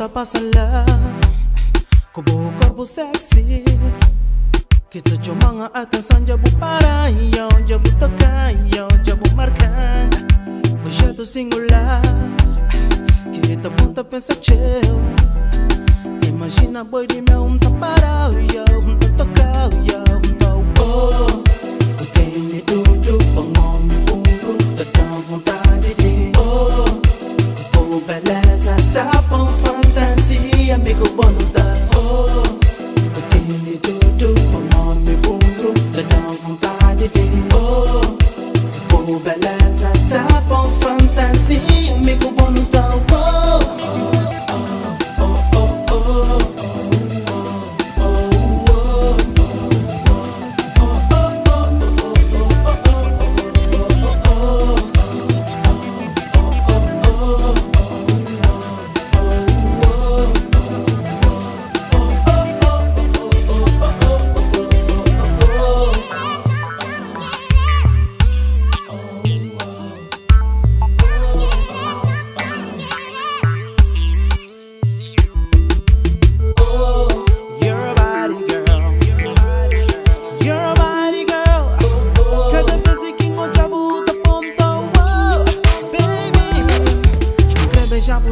Pasala ko buong korpo sexy kita cuma nga atasan jabu parayo jabu tokayo jabu markan masyado singular kita punta pensa chill imagina boy di me taparayo tokayo oh o tem tudo pangom puro tá vontade de oh beleza tá bom amigo bonita, oh, eu tenho tudo para nome puro, dá vontade de, oh, beleza, tá bom, fantasia, amigo bonita, oh, oh, oh, oh, oh,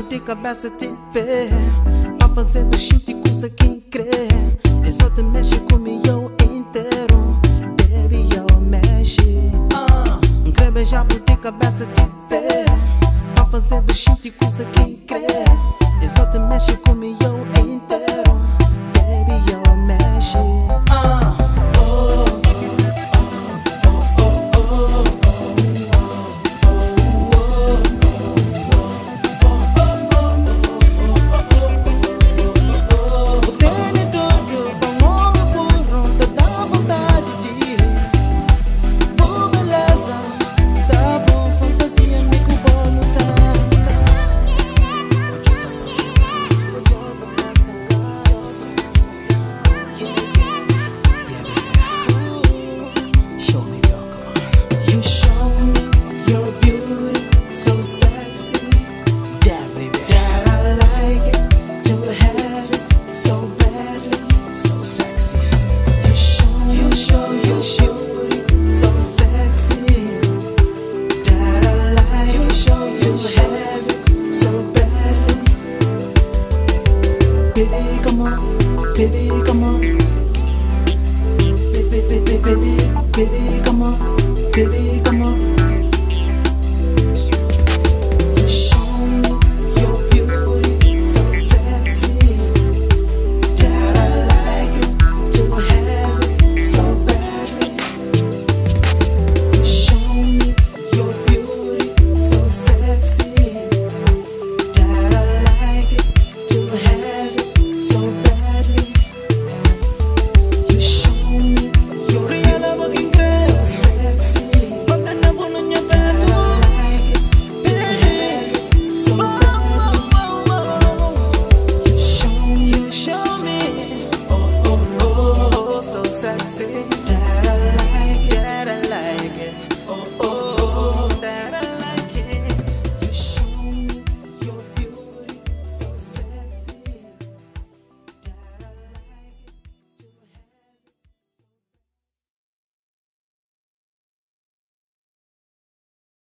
de cabeça te pé pra fazer mexer coisa que crê. Eles não te mexem comigo inteiro, baby, eu mexe. Quer beijar de cabeça te pé pra fazer mexer coisa que